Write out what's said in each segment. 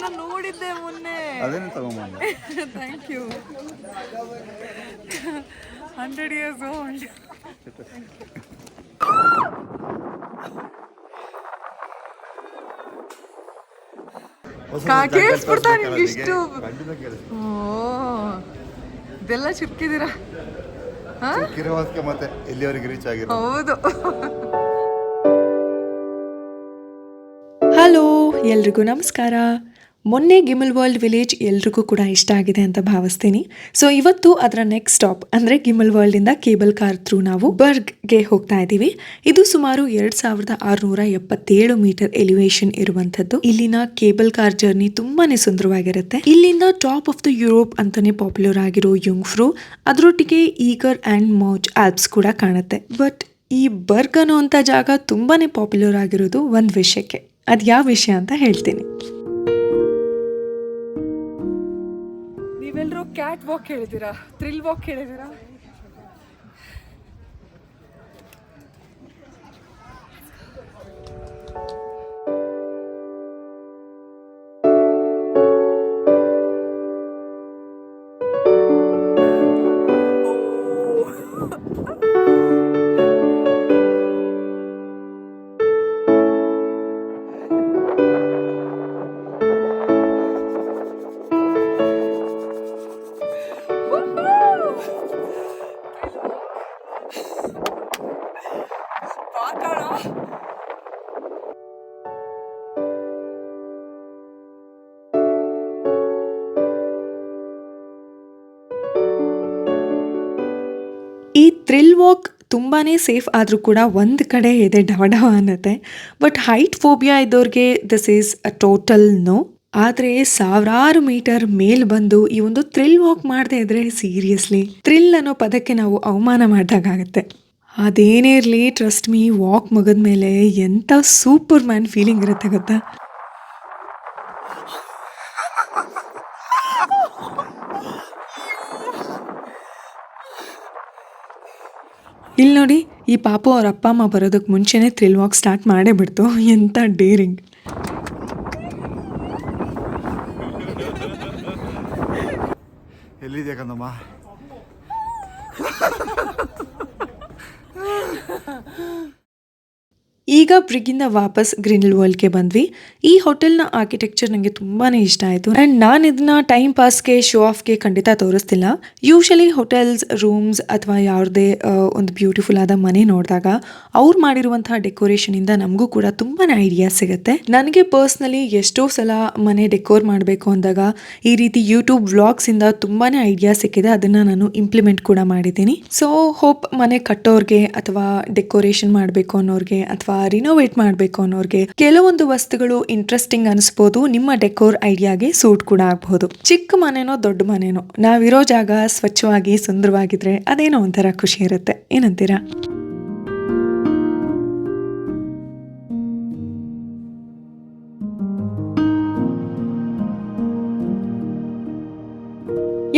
ಇದನ್ನ ನೋಡಿದ್ದೆ ಮೊನ್ನೆ. ಅದೇನೆ ತಗೊಂಬಂದೆ. Thank you. 100 years old. ಕೇಳಿಸ್ಬಿಡ್ತಾ ನಿಮ್ಗೆ ಇಷ್ಟು? ಓ, ಇದೆಲ್ಲ ಚಿಕ್ಕಿದ್ದೀರಾ? ಮತ್ತೆ ಎಲ್ಲಿವರೆಗೆ ರೀಚ್ ಆಗಿರೋ. ಹೌದು. ಹಲೋ, ಎಲ್ರಿಗೂ ನಮಸ್ಕಾರ. ಮೊನ್ನೆ ಗಿಮಲ್ ವರ್ಲ್ಡ್ ವಿಲೇಜ್ ಎಲ್ರಿಗೂ ಕೂಡ ಇಷ್ಟ ಆಗಿದೆ ಅಂತ ಭಾವಿಸ್ತೀನಿ. ಸೊ ಇವತ್ತು ಅದರ ನೆಕ್ಸ್ಟ್ ಸ್ಟಾಪ್ ಅಂದರೆ ಗಿಮಲ್ ವರ್ಲ್ಡಿಂದ ಕೇಬಲ್ ಕಾರ್ ಥ್ರೂ ನಾವು ಬರ್ಗ್ಗೆ ಹೋಗ್ತಾ ಇದ್ದೀವಿ. ಇದು ಸುಮಾರು 2677 ಮೀಟರ್ ಎಲಿವೇಶನ್ ಇರುವಂಥದ್ದು. ಇಲ್ಲಿನ ಕೇಬಲ್ ಕಾರ್ ಜರ್ನಿ ತುಂಬಾನೇ ಸುಂದರವಾಗಿರುತ್ತೆ. ಇಲ್ಲಿಂದ ಟಾಪ್ ಆಫ್ ದ ಯುರೋಪ್ ಅಂತಾನೆ ಪಾಪ್ಯುಲರ್ ಆಗಿರೋ ಯುಂಗ್ಫ್ರೂ, ಅದರೊಟ್ಟಿಗೆ ಈಗರ್ ಆ್ಯಂಡ್ ಮೌಚ್ ಆಲ್ಪ್ಸ್ ಕೂಡ ಕಾಣುತ್ತೆ. ಬಟ್ ಈ ಬರ್ಗ್ ಅನ್ನೋ ಅಂತ ಜಾಗ ತುಂಬಾನೇ ಪಾಪ್ಯುಲರ್ ಆಗಿರೋದು ಒಂದು ವಿಷಯಕ್ಕೆ. ಅದು ಯಾವ ವಿಷಯ ಅಂತ ಹೇಳ್ತೀನಿ. ನೀವೆಲ್ಲರೂ ಕ್ಯಾಟ್ ವಾಕ್ ಹೇಳಿದ್ದೀರಾ, ಥ್ರಿಲ್ ವಾಕ್ ಹೇಳಿದ್ದೀರಾ? ಈ ಥ್ರಿಲ್ ವಾಕ್ ತುಂಬಾನೇ ಸೇಫ್ ಆದರೂ ಕೂಡ ಒಂದು ಕಡೆ ಇದೆ ಡವ ಅನ್ನತ್ತೆ. ಬಟ್ ಹೈಟ್ ಫೋಬಿಯಾ ಇದ್ದವ್ರಿಗೆ this is a total no. ಆದರೆ ಸಾವಿರಾರು ಮೀಟರ್ ಮೇಲ್ ಬಂದು ಈ ಒಂದು ಥ್ರಿಲ್ ವಾಕ್ ಮಾಡದೇ ಇದ್ರೆ ಸೀರಿಯಸ್ಲಿ ಥ್ರಿಲ್ ಅನ್ನೋ ಪದಕ್ಕೆ ನಾವು ಅವಮಾನ ಮಾಡಿದಾಗತ್ತೆ. ಅದೇನೇ ಇರಲಿ, ಟ್ರಸ್ಟ್ ಮೀ, ವಾಕ್ ಮುಗಿದ ಮೇಲೆ ಎಂಥ ಸೂಪರ್ ಮ್ಯಾನ್ ಫೀಲಿಂಗ್ ಇರುತ್ತೆ ಗೊತ್ತಾ. ಇಲ್ಲಿ ನೋಡಿ, ಈ ಪಾಪು ಅವ್ರ ಅಪ್ಪ ಅಮ್ಮ ಬರೋದಕ್ಕೆ ಮುಂಚೆನೇ ಥ್ರಿಲ್ ವಾಕ್ ಸ್ಟಾರ್ಟ್ ಮಾಡೇ ಬಿಡ್ತು. ಎಂಥ ಡೇರಿಂಗ್. ಎಲ್ಲಿದೆ ಕಂದಮ್ಮ? ಈಗ ಬ್ರಿಗ್ಗಿಂದ ವಾಪಸ್ ಗ್ರೀನಲ್ ವರ್ಲ್ಡ್ಗೆ ಬಂದ್ವಿ. ಈ ಹೋಟೆಲ್ನ ಆರ್ಕಿಟೆಕ್ಚರ್ ನನಗೆ ತುಂಬಾ ಇಷ್ಟ ಆಯಿತು. ಆ್ಯಂಡ್ ನಾನು ಇದನ್ನ ಟೈಮ್ ಪಾಸ್ಗೆ, ಶೋ ಆಫ್ಗೆ ಖಂಡಿತ ತೋರಿಸ್ತಿಲ್ಲ. ಯೂಶಲಿ ಹೋಟೆಲ್ಸ್, ರೂಮ್ಸ್ ಅಥವಾ ಯಾವುದೇ ಒಂದು ಬ್ಯೂಟಿಫುಲ್ ಆದ ಮನೆ ನೋಡಿದಾಗ ಅವ್ರು ಮಾಡಿರುವಂತಹ ಡೆಕೋರೇಷನಿಂದ ನಮಗೂ ಕೂಡ ತುಂಬಾ ಐಡಿಯಾ ಸಿಗುತ್ತೆ. ನನಗೆ ಪರ್ಸ್ನಲಿ ಎಷ್ಟೋ ಸಲ ಮನೆ ಡೆಕೋರ್ ಮಾಡಬೇಕು ಅಂದಾಗ ಈ ರೀತಿ ಯೂಟ್ಯೂಬ್ ವ್ಲಾಗ್ಸಿಂದ ತುಂಬಾ ಐಡಿಯಾ ಸಿಕ್ಕಿದೆ. ಅದನ್ನು ನಾನು ಇಂಪ್ಲಿಮೆಂಟ್ ಕೂಡ ಮಾಡಿದ್ದೀನಿ. ಸೊ ಹೋಪ್ ಮನೆ ಕಟ್ಟೋರ್ಗೆ ಅಥವಾ ಡೆಕೋರೇಷನ್ ಮಾಡಬೇಕು ಅನ್ನೋರ್ಗೆ ಅಥವಾ ರಿನೋವೇಟ್ ಮಾಡಬೇಕು ಅನ್ನೋರ್ಗೆ ಕೆಲವೊಂದು ವಸ್ತುಗಳು ಇಂಟ್ರೆಸ್ಟಿಂಗ್ ಅನಿಸ್ಬೋದು. ನಿಮ್ಮ ಡೆಕೋರ್ ಐಡಿಯಾಗೆ ಸೂಟ್ ಕೂಡ ಆಗಬಹುದು. ಚಿಕ್ಕ ಮನೆನೋ ದೊಡ್ಡ ಮನೆನೋ, ನಾವಿರೋ ಜಾಗ ಸ್ವಚ್ಛವಾಗಿ ಸುಂದರವಾಗಿದ್ರೆ ಅದೇನೋ ಒಂಥರ ಖುಷಿ ಇರುತ್ತೆ. ಏನಂತೀರಾ?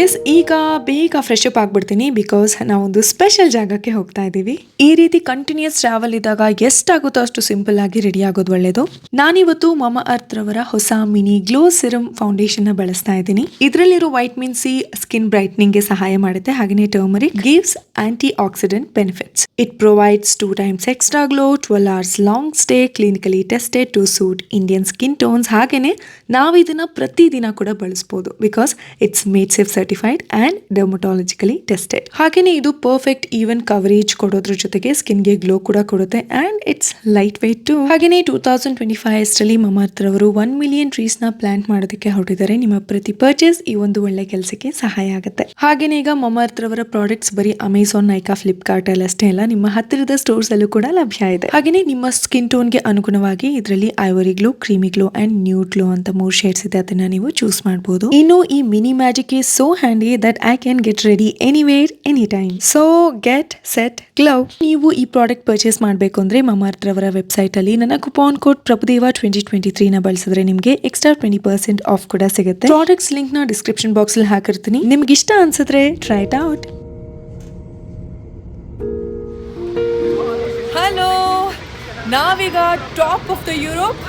ಎಸ್, ಈಗ ಬೇಗ ಫ್ರೆಶ್ ಅಪ್ ಆಗ್ಬಿಡ್ತೀನಿ. ಬಿಕಾಸ್ ನಾವೊಂದು ಸ್ಪೆಷಲ್ ಜಾಗಕ್ಕೆ ಹೋಗ್ತಾ ಇದ್ದೀವಿ. ಈ ರೀತಿ ಕಂಟಿನ್ಯೂಸ್ ಟ್ರಾವೆಲ್ ಇದ್ದಾಗ ಎಷ್ಟಾಗುತ್ತೋ ಅಷ್ಟು ಸಿಂಪಲ್ ಆಗಿ ರೆಡಿ ಆಗೋದು ಒಳ್ಳೇದು. ನಾನಿವತ್ತು ಮಮಾ ಅರ್ತ್ ರವರ ಹೊಸ ಮಿನಿ ಗ್ಲೋ ಸಿರಮ್ ಫೌಂಡೇಶನ್ ನ ಬಳಸ್ತಾ ಇದ್ದೀನಿ. ಇದರಲ್ಲಿರೋ ವೈಟಮಿನ್ ಸಿ ಸ್ಕಿನ್ ಬ್ರೈಟ್ನಿಂಗ್ ಗೆ ಸಹಾಯ ಮಾಡುತ್ತೆ. ಹಾಗೆಯೇ turmeric gives antioxidant benefits. It provides 2 times extra glow, 12 hours long stay, clinically tested to suit Indian skin tones. ಹಾಗೇನೆ ನಾವು ಇದನ್ನ ಪ್ರತಿದಿನ ಕೂಡ ಬಳಸಬಹುದು. Because it's made safe certified and dermatologically tested. ಹಾಗೆಯೇ ಇದು ಪರ್ಫೆಕ್ಟ್ ಈವನ್ ಕವರೇಜ್ ಕೊಡೋದ್ರ ಜೊತೆಗೆ ಸ್ಕಿನ್ಗೆ ಗ್ಲೋ ಕೂಡ ಕೊಡುತ್ತೆ. And it's lightweight too. ಹಾಗೆಯೇ 2025 ಅಷ್ಟರಲ್ಲಿ ಮಮಾ ಅರ್ತ್ ರವರು 1 million ಟ್ರೀಸ್ ನ ಪ್ಲಾಂಟ್ ಮಾಡೋದಕ್ಕೆ ಹೊರಟಿದ್ದಾರೆ. ನಿಮ್ಮ ಪ್ರತಿ ಪರ್ಚೇಸ್ ಈ ಒಂದು ಒಳ್ಳೆ ಕೆಲಸಕ್ಕೆ ಸಹಾಯ ಆಗುತ್ತೆ. ಹಾಗೆಯೇ ಈಗ ಮಮಾ ಅರ್ತ್ ರವರ ಪ್ರಾಡಕ್ಟ್ಸ್ ಬರೀ ಅಮೆಝಾನ್, ನೈಕಾ, ಫ್ಲಿಪ್ಕಾರ್ಟ್ ಅಲ್ಲಿ ಅಷ್ಟೇ ಅಲ್ಲ, ನಿಮ್ಮ ಹತ್ತಿರದ ಸ್ಟೋರ್ಸ್ ಅಲ್ಲೂ ಕೂಡ ಲಭ್ಯ ಇದೆ. ಹಾಗೆಯೇ ನಿಮ್ಮ ಸ್ಕಿನ್ ಟೋನ್ ಗೆ ಅನುಗುಣವಾಗಿ ಇದರಲ್ಲಿ ivory glow, creamy glow and nude glow ಅಂತ 3 ಶೇಡ್ಸ್ ಇದೆ. ಅದನ್ನ ನೀವು ಚೂಸ್ ಮಾಡಬಹುದು. ಇನ್ನು ಈ mini magic is so handy that I can get ready anywhere, anytime. So get set glow. ನೀವು ಈ ಪ್ರಾಡಕ್ಟ್ ಪರ್ಚೇಸ್ ಮಾಡಬೇಕು ಅಂದ್ರೆ ಮಮಾ ಅರ್ತ್ ರವರ ವೆಬ್ಸೈಟ್ ಅಲ್ಲಿ ನನ್ನ ಕೂಪನ್ ಕೋಡ್ ಪ್ರಭುದೇವ 2023 ನ ಬಳಸಿದ್ರೆ ನಿಮಗೆ ಎಕ್ಸ್ಟ್ರಾ 20% ಆಫ್ ಕೂಡ ಸಿಗುತ್ತೆ. ಪ್ರಾಡಕ್ಟ್ಸ್ ಲಿಂಕ್ ನ ಡಿಸ್ಕ್ರಿಪ್ಷನ್ ಬಾಕ್ಸ್ ಅಲ್ಲಿ ಹಾಕಿರ್ತೀನಿ. ನಿಮ್ಗೆ ಇಷ್ಟ ಅನ್ಸಿದ್ರೆ ಟ್ರೈ ಇಟ್ ಔಟ್. ಹಲೋ, ನಾವೀಗ top of the Europe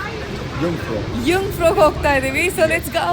Jungfrau ಹೋಗ್ತಾ ಇದೀವಿ. So let's go.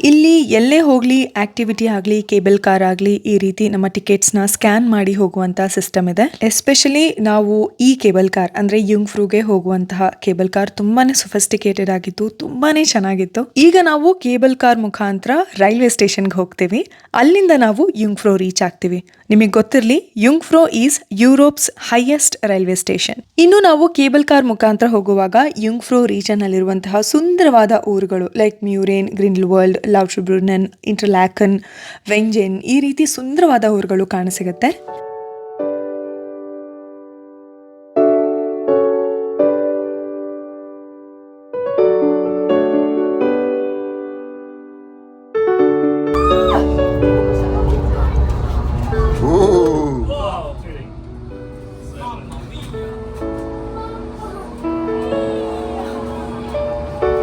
ಇಲ್ಲಿ ಎಲ್ಲೇ ಹೋಗಲಿ ಆಕ್ಟಿವಿಟಿ ಆಗಲಿ ಕೇಬಲ್ ಕಾರ್ ಆಗಲಿ ಈ ರೀತಿ ನಮ್ಮ ಟಿಕೆಟ್ಸ್ನ ಸ್ಕ್ಯಾನ್ ಮಾಡಿ ಹೋಗುವಂಥ ಸಿಸ್ಟಮ್ ಇದೆ. ಎಸ್ಪೆಷಲಿ ನಾವು ಈ ಕೇಬಲ್ ಕಾರ್ ಅಂದರೆ ಯುಂಗ್ ಫ್ರೂಗೆ ಹೋಗುವಂತಹ ಕೇಬಲ್ ಕಾರ್ ತುಂಬಾ ಸೊಫಿಸ್ಟಿಕೇಟೆಡ್ ಆಗಿತ್ತು, ತುಂಬಾ ಚೆನ್ನಾಗಿತ್ತು. ಈಗ ನಾವು ಕೇಬಲ್ ಕಾರ್ ಮುಖಾಂತರ ರೈಲ್ವೆ ಸ್ಟೇಷನ್ಗೆ ಹೋಗ್ತೀವಿ. ಅಲ್ಲಿಂದ ನಾವು ಯುಂಗ್ ಫ್ರೋ ರೀಚ್ ಆಗ್ತೀವಿ. ನಿಮಗೆ ಗೊತ್ತಿರಲಿ, Jungfrau is Europe's highest railway station. ಇನ್ನು ನಾವು ಕೇಬಲ್ ಕಾರ್ ಮುಖಾಂತರ ಹೋಗುವಾಗ ಯುಂಗ್ ಫ್ರೋ ರೀಜನ್ ಅಲ್ಲಿರುವಂತಹ ಸುಂದರವಾದ ಊರುಗಳು ಲೈಕ್ ಮ್ಯೂರೇನ್, ಗ್ರಿಂಡ್ಲ್ವಾಲ್ಡ್, ಲೌಟ್ರುಬ್ರುನನ್, ಇಂಟರ್ಲ್ಯಾಕನ್, ವೆಂಜೆನ್ ಈ ರೀತಿ ಸುಂದರವಾದ ಊರುಗಳು ಕಾಣಸಿಗುತ್ತೆ.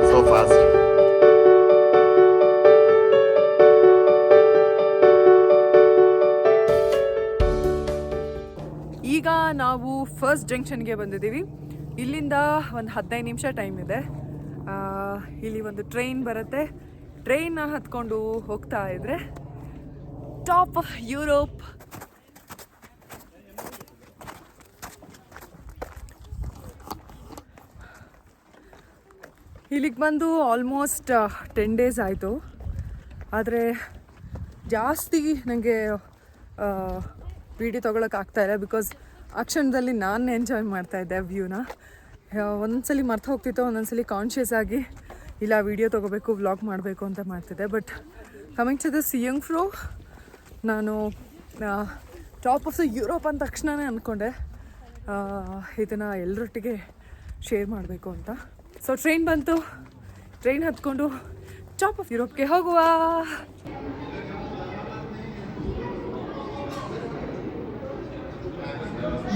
So fast. ಈಗ ನಾವು ಫಸ್ಟ್ ಜಂಕ್ಷನ್ಗೆ ಬಂದಿದ್ದೀವಿ. ಇಲ್ಲಿಂದ ಒಂದು 15 ನಿಮಿಷ ಟೈಮ್ ಇದೆ. ಇಲ್ಲಿ ಒಂದು ಟ್ರೈನ್ ಬರುತ್ತೆ. ಟ್ರೈನ್ ಹತ್ಕೊಂಡು ಹೋಗ್ತಾ ಇದ್ರೆ ಟಾಪ್ ಆಫ್ ಯುರೋಪ್. ಇಲ್ಲಿಗೆ ಬಂದು ಆಲ್ಮೋಸ್ಟ್ 10 ಡೇಸ್ ಆಯಿತು. ಆದರೆ ಜಾಸ್ತಿ ನನಗೆ ವೀಡಿಯೋ ತೊಗೊಳಕ್ಕಾಗ್ತಾಯಿಲ್ಲ ಬಿಕಾಸ್ ಆ ಕ್ಷಣದಲ್ಲಿ ನಾನು ಎಂಜಾಯ್ ಮಾಡ್ತಾಯಿದ್ದೆ ವ್ಯೂನ. ಒಂದೊಂದ್ಸಲಿ ಮರ್ತು ಹೋಗ್ತಿತ್ತು, ಒಂದೊಂದ್ಸಲಿ ಕಾನ್ಷಿಯಸ್ ಆಗಿ ಇಲ್ಲ ವೀಡಿಯೋ ತೊಗೋಬೇಕು, ವ್ಲಾಗ್ ಮಾಡಬೇಕು ಅಂತ ಮಾಡ್ತಿದ್ದೆ. But coming to this Jungfrau, ನಾನು ಟಾಪ್ ಆಫ್ ದ ಯುರೋಪ್ ಅಂದ ತಕ್ಷಣವೇ ಅಂದ್ಕೊಂಡೆ ಇದನ್ನು ಎಲ್ಲರೊಟ್ಟಿಗೆ ಶೇರ್ ಮಾಡಬೇಕು ಅಂತ. ಸೊ ಟ್ರೈನ್ ಬಂತು, ಟ್ರೈನ್ ಹತ್ಕೊಂಡು ಟಾಪ್ ಆಫ್ ಯುರೋಪ್ಗೆ ಹೋಗುವ.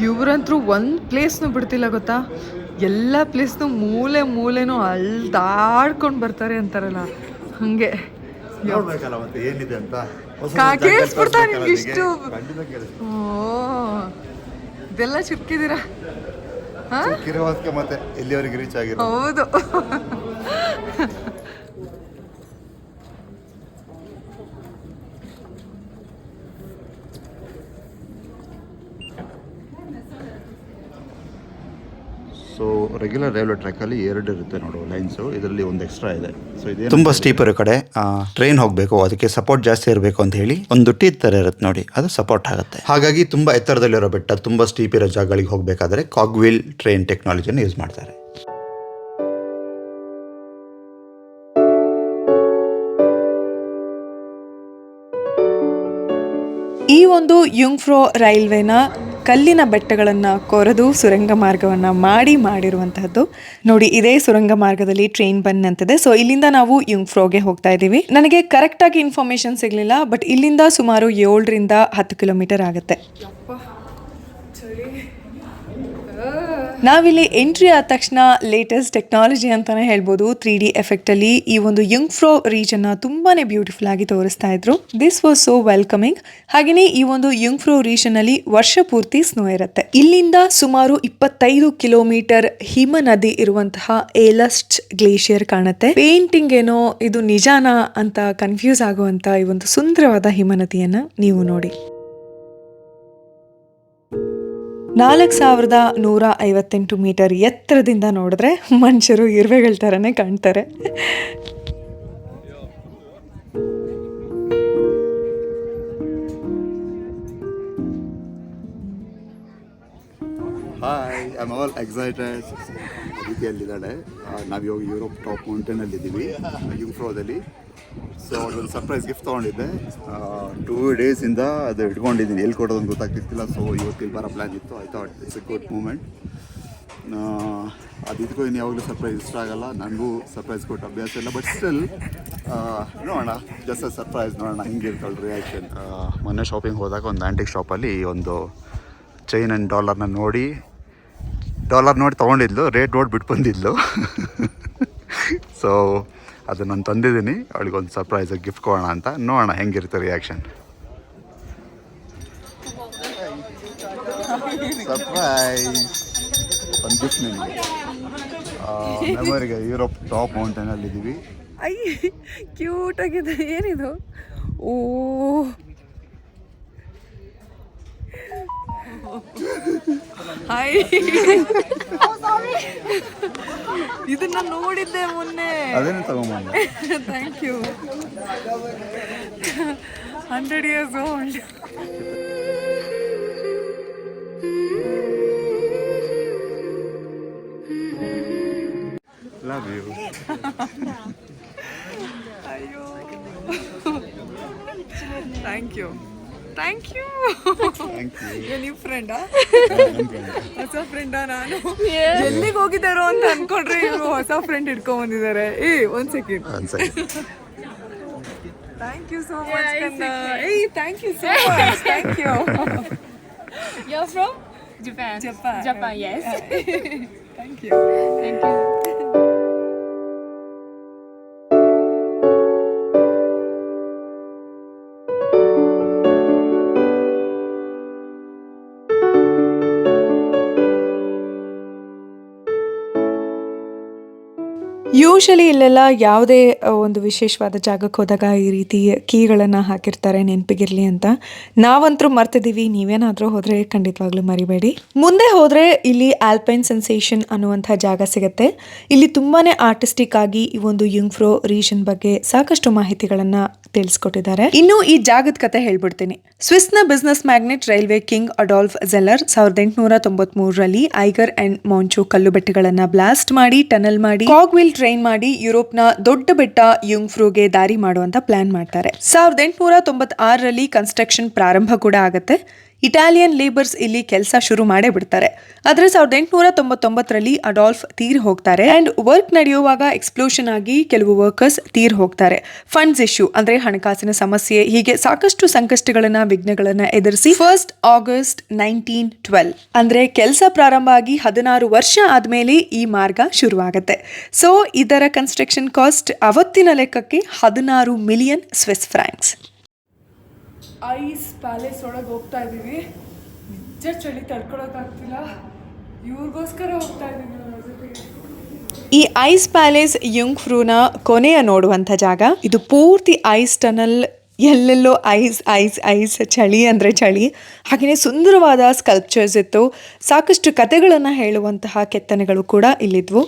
ಇವರಂತರೂ ಒಂದು ಪ್ಲೇಸ್ನೂ ಬಿಡ್ತಿಲ್ಲ ಗೊತ್ತಾ, ಎಲ್ಲ ಪ್ಲೇಸ್ನೂ ಮೂಲೆನೂ ಅಲ್ದಾಡ್ಕೊಂಡು ಬರ್ತಾರೆ ಅಂತಾರಲ್ಲ ಹಾಗೆ. ನೋಡ್ಬೇಕಲ್ಲ ಮತ್ತೆ ಏನಿದೆ ಅಂತ. ಕೇಳಿಸ್ಬಿಡ್ತಾ ನಿಮ್ಗೆ ಇಷ್ಟು? ಖಂಡಿತ ಕೇಳಿಸ್ತು. ಓ, ಇದೆಲ್ಲ ಚಿಕ್ಕಿದ್ದೀರಾ? ಕಿರುವಾಸ್ಕೆ ಮತ್ತೆ ಎಲ್ಲಿವರೆಗೆ ರೀಚ್ ಆಗಿರೋ. ಹೌದು. ಸೊ ರೆಗ್ಯುಲರ್ ರೈಲ್ವೆ ಟ್ರ್ಯಾಕಲ್ಲಿ 2 ಇರುತ್ತೆ ನೋಡು ಲೈನ್ಸು, ಇದರಲ್ಲಿ ಒಂದು ಎಕ್ಸ್ಟ್ರಾ ಇದೆ. ಸೊ ಇದು ತುಂಬ ಸ್ಟೀಪ್ ಇರೋ ಕಡೆ ಟ್ರೈನ್ ಹೋಗಬೇಕು, ಅದಕ್ಕೆ ಸಪೋರ್ಟ್ ಜಾಸ್ತಿ ಇರಬೇಕು ಅಂತ ಹೇಳಿ ಒಂದು ಟೀತ್ ಥರ ಇರುತ್ತೆ ನೋಡಿ, ಅದು ಸಪೋರ್ಟ್ ಆಗುತ್ತೆ. ಹಾಗಾಗಿ ತುಂಬ ಎತ್ತರದಲ್ಲಿರೋ ಬೆಟ್ಟ, ತುಂಬ ಸ್ಟೀಪ್ ಇರೋ ಜಾಗಗಳಿಗೆ ಹೋಗಬೇಕಾದ್ರೆ ಕಾಗ್ವೀಲ್ ಟ್ರೈನ್ ಟೆಕ್ನಾಲಜಿಯನ್ನು ಯೂಸ್ ಮಾಡ್ತಾರೆ. ಈ ಒಂದು ಯುಂಗ್ ಫ್ರೋ ರೈಲ್ವೆನ ಕಲ್ಲಿನ ಬೆಟ್ಟಗಳನ್ನು ಕೊರೆದು ಸುರಂಗ ಮಾರ್ಗವನ್ನು ಮಾಡಿರುವಂತಹದ್ದು ನೋಡಿ. ಇದೇ ಸುರಂಗ ಮಾರ್ಗದಲ್ಲಿ ಟ್ರೈನ್ ಬಂದ್ ನಿಂತಿದೆ. ಸೊ ಇಲ್ಲಿಂದ ನಾವು ಯುಂಗ್ ಫ್ರೋಗೆ ಹೋಗ್ತಾ ಇದ್ದೀವಿ. ನನಗೆ ಕರೆಕ್ಟಾಗಿ ಇನ್ಫಾರ್ಮೇಶನ್ ಸಿಗಲಿಲ್ಲ, ಬಟ್ ಇಲ್ಲಿಂದ ಸುಮಾರು 7 ರಿಂದ 10 ಕಿಲೋಮೀಟರ್ ಆಗುತ್ತೆ. ನಾವಿಲ್ಲಿ ಎಂಟ್ರಿ ಆದ ತಕ್ಷಣ ಲೇಟೆಸ್ಟ್ ಟೆಕ್ನಾಲಜಿ ಅಂತಾನೆ ಹೇಳ್ಬೋದು. 3D ಎಫೆಕ್ಟಲ್ಲಿ ಈ ಒಂದು ಯುಂಗ್ ಫ್ರೋ ರೀಜನ್ನ ತುಂಬಾನೇ ಬ್ಯೂಟಿಫುಲ್ ಆಗಿ ತೋರಿಸ್ತಾ ಇದ್ರು. This was so welcoming. ಹಾಗೆಯೇ ಈ ಒಂದು ಯುಂಗ್ ಫ್ರೋ ರೀಜನ್ ಅಲ್ಲಿ ವರ್ಷ ಪೂರ್ತಿ ಸ್ನೋ ಇರುತ್ತೆ. ಇಲ್ಲಿಂದ ಸುಮಾರು 25 ಕಿಲೋಮೀಟರ್ ಹಿಮ ನದಿ ಇರುವಂತಹ ಏಲಸ್ಟ್ ಗ್ಲೇಷಿಯರ್ ಕಾಣುತ್ತೆ. ಪೇಂಟಿಂಗ್ ಏನೋ ಇದು ನಿಜಾನಾ ಅಂತ ಕನ್ಫ್ಯೂಸ್ ಆಗುವಂತ ಈ ಒಂದು ಸುಂದರವಾದ ಹಿಮನದಿಯನ್ನ ನೀವು ನೋಡಿ. 4158 ಮೀಟರ್ ಎತ್ತರದಿಂದ ನೋಡಿದ್ರೆ ಮನುಷ್ಯರು ಇರುವೆಗಳ ಥರನೇ ಕಾಣ್ತಾರೆ. Hi, I am all excited. ರೀತಿಯಲ್ಲಿದ್ದಾಳೆ. ನಾವು ಇವಾಗ ಯುರೋಪ್ ಟಾಪ್ ಮೌಂಟೇನಲ್ಲಿದ್ದೀವಿ ಯುಂಗ್ ಫ್ರೋದಲ್ಲಿ. ಸೊ ಅದೊಂದು ಸರ್ಪ್ರೈಸ್ ಗಿಫ್ಟ್ ತೊಗೊಂಡಿದ್ದೆ. 2 ಡೇಸಿಂದ ಅದು ಇಟ್ಕೊಂಡಿದ್ದೀನಿ, ಎಲ್ಲಿ ಕೊಡೋದು ಅಂತ ಗೊತ್ತಾಗ್ತಿರ್ತಿಲ್ಲ. ಸೊ ಇವತ್ತು ಇಲ್ಲಿ ಬರೋ ಪ್ಲ್ಯಾನ್ ಇತ್ತು. I thought it's a good moment. ಅದು ಇದಕ್ಕೂ ಇನ್ನು ಯಾವಾಗಲೂ ಸರ್ಪ್ರೈಸ್ ಇಷ್ಟ ಆಗಲ್ಲ, ನನಗೂ ಸರ್ಪ್ರೈಸ್ ಕೊಟ್ಟು ಅಭ್ಯಾಸ ಇಲ್ಲ. ಬಟ್ ಸ್ಟಿಲ್ ನೋಡೋಣ, ಜಸ್ಟ್ ಅ ಸರ್ಪ್ರೈಸ್, ನೋಡೋಣ ಹಿಂಗಿರ್ತಾಳೆ ರಿಯಾಕ್ಷನ್. ಮೊನ್ನೆ ಶಾಪಿಂಗ್ ಹೋದಾಗ ಒಂದು ಆ್ಯಂಟಿಕ್ ಶಾಪಲ್ಲಿ ಒಂದು ಚೈನ್ ಆ್ಯಂಡ್ ಡಾಲರ್ ನೋಡಿ ತೊಗೊಂಡಿದ್ಲು, ರೇಟ್ ನೋಡಿ ಬಿಟ್ಟು ಬಂದಿದ್ಲು. ಸೊ ಅದು ನಾನು ತಂದಿದ್ದೀನಿ, ಅವಳಿಗೊಂದು ಸರ್ಪ್ರೈಸಾಗಿ ಗಿಫ್ಟ್ ಕೊಡೋಣ ಅಂತ. ನೋಡೋಣ ಹೆಂಗಿರುತ್ತೆ ರಿಯಾಕ್ಷನ್. ಸರ್ಪ್ರೈಸ್, ಒಂದು ಗಿಫ್ಟ್ ನಿಮಗೆ. ಮೆಮೊರಿಗೆ ಯುರೋಪ್ ಟಾಪ್ ಮೌಂಟೇನಲ್ಲಿ ಇದ್ದೀವಿ. ಐ ಕ್ಯೂಟ್ ಆಗಿದೆ. ಏನಿದು? ಓ ಹಾಯ್, ಇದನ್ನ ನೋಡಿದ್ದೆ ಮೊನ್ನೆ. ಅದೇನು ತಗೊಂಬಂದೆ. Thank you. 100 years old. Love you. ಅಯ್ಯೋ, ಥ್ಯಾಂಕ್ ಯು. Thank you. ನೀವು ಫ್ರೆಂಡಾ? ಹೊಸ ಫ್ರೆಂಡಾ? ನಾನು ಎಲ್ಲಿಗೆ ಹೋಗಿದ್ದಾರೋ ಅಂತ ಅನ್ಕೊಂಡ್ರೆ ಇವರು ಹೊಸ ಫ್ರೆಂಡ್ ಇಟ್ಕೊಂಡ್ ಬಂದಿದ್ದಾರೆ. ಒಂದ್ second. Thank you so much ಕಂದ. Thank you so much. Thank you. You're from Japan. Japan, yes. Thank you. Thank you. Usually ಇಲ್ಲೆಲ್ಲ ಯಾವುದೇ ಒಂದು ವಿಶೇಷವಾದ ಜಾಗಕ್ಕೆ ಹೋದಾಗ ಈ ರೀತಿ ಕೀಗಳನ್ನು ಹಾಕಿರ್ತಾರೆ ನೆನಪಿಗಿರಲಿ ಅಂತ. ನಾವಂತರೂ ಮರ್ತಿದ್ದೀವಿ, ನೀವೇನಾದರೂ ಹೋದರೆ ಖಂಡಿತವಾಗ್ಲೂ ಮರಿಬೇಡಿ. ಮುಂದೆ ಹೋದರೆ ಇಲ್ಲಿ ಆಲ್ಪೈನ್ ಸೆನ್ಸೇಷನ್ ಅನ್ನುವಂಥ ಜಾಗ ಸಿಗುತ್ತೆ. ಇಲ್ಲಿ ತುಂಬಾ ಆರ್ಟಿಸ್ಟಿಕ್ ಆಗಿ ಈ ಒಂದು ಯುಂಗ್ಫ್ರೋ ರೀಜನ್ ಬಗ್ಗೆ ಸಾಕಷ್ಟು ಮಾಹಿತಿಗಳನ್ನು ತಿಳಿಸ್ಕೊಟ್ಟಿದ್ದಾರೆ. ಇನ್ನು ಈ ಜಾಗದ ಕತೆ ಹೇಳ್ಬಿಡ್ತೀನಿ. ಸ್ವಿಸ್ನ business magnet railway king Adolf Zeller 1893ರಲ್ಲಿ ಐಗರ್ ಅಂಡ್ ಮಾಂಚೋ ಕಲ್ಲು ಬೆಟ್ಟಗಳನ್ನು ಬ್ಲಾಸ್ಟ್ ಮಾಡಿ ಟನಲ್ ಮಾಡಿ ಕಾಗ್ವಿಲ್ ಟ್ರೈನ್ ಮಾಡಿ ಯುರೋಪ್ನ ದೊಡ್ಡ ಬೆಟ್ಟ ಯುಂಗ್ಫ್ರೋಗೆ ದಾರಿ ಮಾಡುವಂತ ಪ್ಲಾನ್ ಮಾಡ್ತಾರೆ. 1896ರಲ್ಲಿ ಕನ್ಸ್ಟ್ರಕ್ಷನ್ ಪ್ರಾರಂಭ ಕೂಡ ಆಗುತ್ತೆ. ಇಟಾಲಿಯನ್ ಲೇಬರ್ಸ್ ಇಲ್ಲಿ ಕೆಲಸ ಶುರು ಮಾಡೇ ಬಿಡ್ತಾರೆ. ಆದರೆ 1899ರಲ್ಲಿ ಅಡಾಲ್ಫ್ ತೀರ್ ಹೋಗ್ತಾರೆ ಅಂಡ್ ವರ್ಕ್ ನಡೆಯುವಾಗ ಎಕ್ಸ್ಪ್ಲೋಷನ್ ಆಗಿ ಕೆಲವು ವರ್ಕರ್ಸ್ ತೀರ್ ಹೋಗ್ತಾರೆ. ಫಂಡ್ಸ್ ಇಶ್ಯೂ ಅಂದ್ರೆ ಹಣಕಾಸಿನ ಸಮಸ್ಯೆ, ಹೀಗೆ ಸಾಕಷ್ಟು ಸಂಕಷ್ಟಗಳನ್ನ ವಿಘ್ನಗಳನ್ನ ಎದುರಿಸಿ 1 ಆಗಸ್ಟ್ 1912 ಅಂದ್ರೆ ಕೆಲಸ ಪ್ರಾರಂಭ ಆಗಿ 16 ವರ್ಷ ಆದ್ಮೇಲೆ ಈ ಮಾರ್ಗ ಶುರುವಾಗುತ್ತೆ. ಸೊ ಇದರ ಕನ್ಸ್ಟ್ರಕ್ಷನ್ ಕಾಸ್ಟ್ ಅವತ್ತಿನ ಲೆಕ್ಕಕ್ಕೆ 16 million Swiss Fronx. Ice palace ಒಳಗೆ ಹೋಗ್ತಾ ಇದ್ದೀವಿ. ನಿಜ ಚಳಿ ತಡ್ಕೊಳಕ್ಕಾಗ್ತಿಲ್ಲ, ಇವ್ರಿಗೋಸ್ಕರ ಹೋಗ್ತಾ ಇದ್ದೀವಿ. ಈ ಐಸ್ ಪ್ಯಾಲೇಸ್ ಯುಂಗ್ಫ್ರೂನ ಕೊನೆಯ ನೋಡುವಂಥ ಜಾಗ. ಇದು ಪೂರ್ತಿ ಐಸ್ ಟನಲ್, ಎಲ್ಲೆಲ್ಲೋ ಐಸ್ ಐಸ್ ಐಸ್, ಚಳಿ ಅಂದರೆ ಚಳಿ. ಹಾಗೆಯೇ ಸುಂದರವಾದ ಸ್ಕಲ್ಪ್ಚರ್ಸ್ ಇತ್ತು. ಸಾಕಷ್ಟು ಕತೆಗಳನ್ನು ಹೇಳುವಂತಹ ಕೆತ್ತನೆಗಳು ಕೂಡ ಇಲ್ಲಿದ್ವು.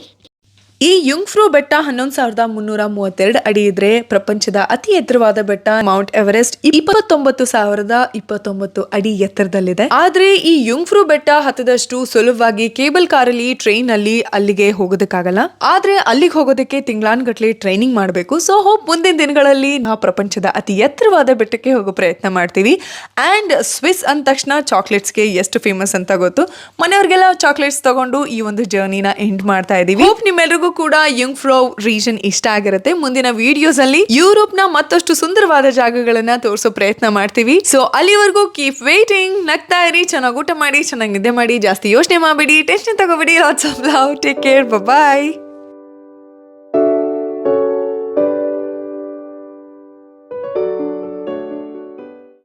ಈ ಯುಂಗ್ಫ್ರೋ ಬೆಟ್ಟ 11,332 ಅಡಿ ಇದ್ರೆ ಪ್ರಪಂಚದ ಅತಿ ಎತ್ತರವಾದ ಬೆಟ್ಟ ಮೌಂಟ್ ಎವರೆಸ್ಟ್ 29,029 ಅಡಿ ಎತ್ತರದಲ್ಲಿದೆ. ಆದ್ರೆ ಈ ಯುಂಗ್ಫ್ರೋ ಬೆಟ್ಟ ಹತ್ತದಷ್ಟು ಸುಲಭವಾಗಿ ಕೇಬಲ್ ಕಾರಲ್ಲಿ, ಟ್ರೈನ್ ಅಲ್ಲಿ ಅಲ್ಲಿಗೆ ಹೋಗೋದಕ್ಕಾಗಲ್ಲ. ಆದ್ರೆ ಅಲ್ಲಿಗೆ ಹೋಗೋದಕ್ಕೆ ತಿಂಗಳಾನ್ಗಟ್ಲೆ ಟ್ರೈನಿಂಗ್ ಮಾಡಬೇಕು. ಸೊ ಮುಂದಿನ ದಿನಗಳಲ್ಲಿ ನಾವು ಪ್ರಪಂಚದ ಅತಿ ಎತ್ತರವಾದ ಬೆಟ್ಟಕ್ಕೆ ಹೋಗೋ ಪ್ರಯತ್ನ ಮಾಡ್ತೀವಿ. ಅಂಡ್ ಸ್ವಿಸ್ ಅಂದ ತಕ್ಷಣ ಚಾಕ್ಲೇಟ್ಸ್ಗೆ ಎಷ್ಟು ಫೇಮಸ್ ಅಂತ ಗೊತ್ತು. ಮನೆಯವ್ರಿಗೆಲ್ಲ ಚಾಕ್ಲೇಟ್ಸ್ ತಗೊಂಡು ಈ ಒಂದು ಜರ್ನಿನ ಎಂಡ್ ಮಾಡ್ತಾ ಇದೀವಿ. ಹೋಪ್ ನಿಮ್ಮೆಲ್ಲರಿಗೂ ಕೂಡ ಯುಂಗ್ಫ್ರೋ ರೀಜನ್ ಇಷ್ಟ ಆಗಿರುತ್ತೆ. ಮುಂದಿನ ವಿಡಿಯೋಸ್ ಅಲ್ಲಿ ಯುರೋಪ್ ನ ಮತ್ತಷ್ಟು ಸುಂದರವಾದ ಜಾಗಗಳನ್ನ ತೋರಿಸೋ ಪ್ರಯತ್ನ ಮಾಡ್ತೀವಿ. ಸೊ ಅಲ್ಲಿವರೆಗೂ ಕೀಪ್ ವೇಟಿಂಗ್. ನಗ್ತಾ ಇರಿ, ಚೆನ್ನಾಗಿ ಊಟ ಮಾಡಿ, ಚೆನ್ನಾಗಿ ನಿದ್ದೆ ಮಾಡಿ, ಜಾಸ್ತಿ ಯೋಚನೆ ಮಾಡಬೇಡಿ, ಟೆನ್ಷನ್ ತಗೋಬೇಡಿ. Lots of love, take care, bye.